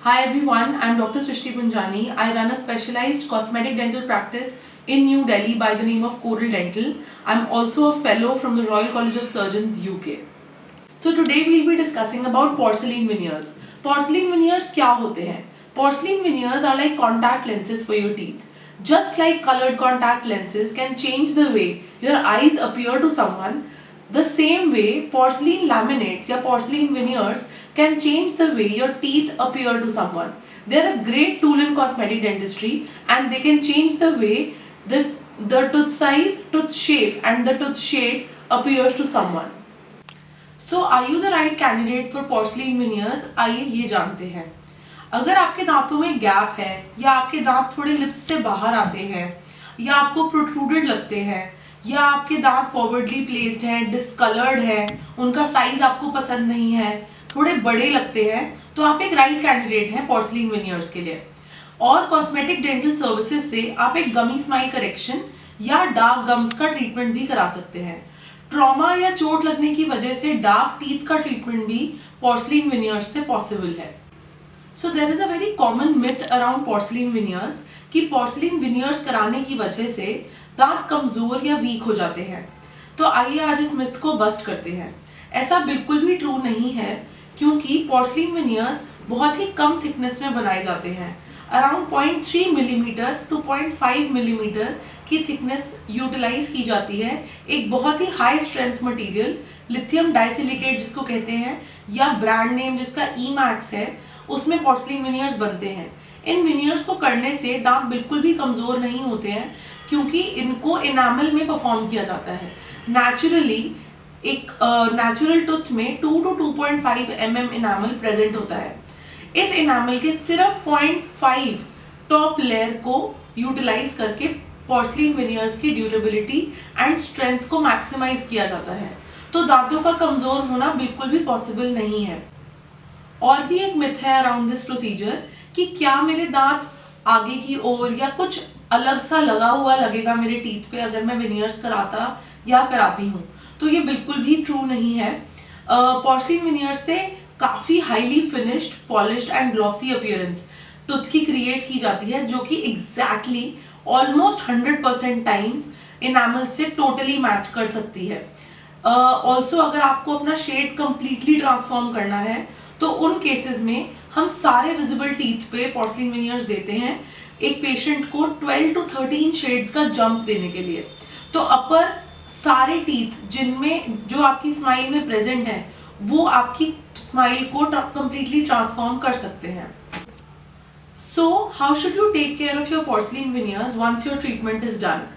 Hi everyone, I'm Dr. Srishti Punjani. I run a specialized cosmetic dental practice in New Delhi by the name of Coral Dental. I'm also a fellow from the Royal College of Surgeons, UK. So today we'll be discussing about porcelain veneers. Porcelain veneers क्या होते हैं? Porcelain veneers are like contact lenses for your teeth. Just like colored contact lenses can change the way your eyes appear to someone, the same way porcelain laminates या porcelain veneers can change the way your teeth appear to someone. They are a great tool in cosmetic dentistry and they can change the way the tooth size, tooth shape and the tooth shade appears to someone. So are you the right candidate for porcelain veneers? आइए ये जानते हैं. अगर आपके दांतों में gap है या आपके दांत थोड़े लिप्स से बाहर आते हैं या आपको प्रोट्रूडेड लगते हैं या आपके दांत फॉरवर्डली प्लेस्ड हैं, डिसकलर्ड है, उनका साइज आपको पसंद नहीं है, थोड़े बड़े लगते हैं, तो आप एक राइट कैंडिडेट हैं पोर्सलिन वेनियर्स के लिए. और कॉस्मेटिक डेंटल सर्विसेज से आप एक गमी स्माइल करेक्शन या डार्क गम्स का ट्रीटमेंट भी करा सकते हैं. ट्रॉमा या चोट लगने की वजह से डार्क टीथ का ट्रीटमेंट भी पोर्सलिन वेनियर्स से पॉसिबल है. So there is a very common myth around porcelain veneers कि पोर्सलिन वेनियर्स कराने की वजह से दांत कमजोर या वीक हो जाते हैं. तो आइए आज इस मिथ को बस्ट करते हैं. ऐसा बिल्कुल भी ट्रू नहीं है क्योंकि पोर्सलिन वेनियर्स बहुत ही कम थिकनेस में बनाए जाते हैं. अराउंड 0.3 मिलीमीटर टू 0.5 मिलीमीटर की थिकनेस यूटिलाइज की जाती है एक बहुत ही हाई स्ट्रेंथ मटेरियल लिथियम डाइसिलिकेट जिसको कहते हैं या ब्रांड नेम जिसका ईमैक्स है, उसमें पोर्सलिन वेनियर्स बनते हैं. इन वेनियर्स को करने से दांत बिल्कुल भी कमजोर नहीं होते हैं क्योंकि इनको इनामल में परफॉर्म किया जाता है. नेचुरली एक नेचुरल टूथ में 2 to 2.5 mm इनामल प्रेजेंट होता है. इस इनामल के सिर्फ 0.5 टॉप लेयर को यूटिलाइज करके पोर्सलिन वेनियर्स की ड्यूरेबिलिटी एंड स्ट्रेंथ को मैक्सिमाइज किया जाता है. तो दांतों का कमजोर होना बिल्कुल भी पॉसिबल नहीं है. और भी एक मिथ है अराउंड दिस प्रोसीजर कि क्या मेरे दांत आगे की ओर या कुछ अलग सा लगा हुआ लगेगा मेरे टीथ पे अगर मैं वेनियर्स कराता या कराती हूँ. तो ये बिल्कुल भी ट्रू नहीं है. पोर्सलिन वेनियर्स से काफी highly finished, polished and glossy appearance tooth की क्रिएट की जाती है जो कि एग्जैक्टली ऑलमोस्ट 100% टाइम्स इनामल से टोटली मैच कर सकती है. ऑल्सो अगर आपको अपना शेड कंप्लीटली ट्रांसफॉर्म करना है तो उन केसेस में हम सारे विजिबल टीथ पे पोर्सलिन वेनियर्स देते हैं एक पेशेंट को 12 to 13 शेड्स का जंप देने के लिए. तो अपर सारे टीथ जिनमें जो आपकी स्माइल में प्रेजेंट है वो आपकी स्माइल को कंप्लीटली ट्रांसफॉर्म कर सकते हैं. So, how should you take care of your porcelain veneers once your treatment is done?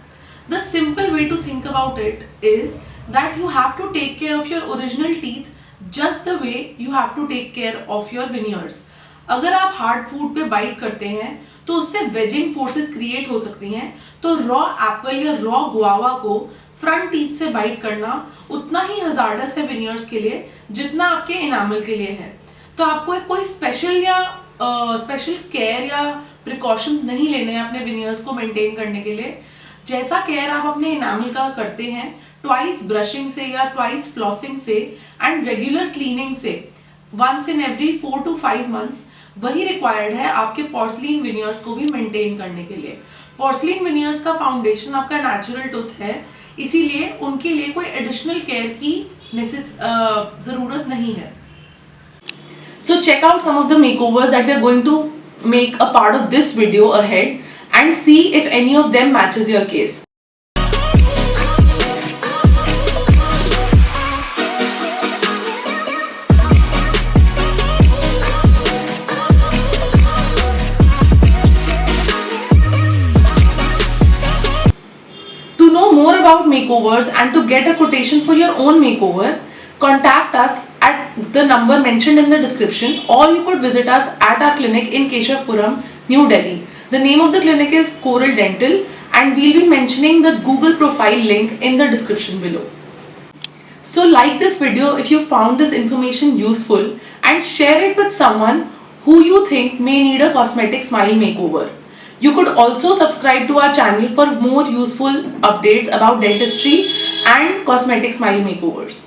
The simple way to think about it is that you have to take care of your original teeth just the way you have to take care of your veneers. अगर आप hard food पे bite करते हैं तो उससे waging forces create हो सकती हैं. तो रॉ एप्पल या रॉ गुआवा को फ्रंट टीथ से बाइट करना उतना ही हजार्डस है वेनियर्स के लिए जितना आपके इनामल के लिए है. तो आपको कोई स्पेशल केयर या प्रिकॉशंस नहीं लेने हैं अपने वेनियर्स को मेंटेन करने के लिए. जैसा केयर आप अपने इनामल का करते हैं ट्वाइस ब्रशिंग से या ट्वाइस फ्लॉसिंग से एंड रेगुलर क्लीनिंग से once in every 4 to 5 months, वही रिक्वायर्ड है आपके पोर्सलिन वेनियर्स को भी मेंटेन करने के लिए. पोर्सलिन वेनियर्स का फाउंडेशन आपका नेचुरल टूथ है, इसीलिए उनके लिए कोई एडिशनल केयर की जरूरत नहीं है. So check out some of the makeovers that we are going to make a part of this video ahead and see if any of them matches your case. To know more about makeovers and to get a quotation for your own makeover, contact us at the number mentioned in the description, or you could visit us at our clinic in Keshavpuram, New Delhi. The name of the clinic is Coral Dental and we'll be mentioning the Google profile link in the description below. So like this video if you found this information useful and share it with someone who you think may need a cosmetic smile makeover. You could also subscribe to our channel for more useful updates about dentistry and cosmetic smile makeovers.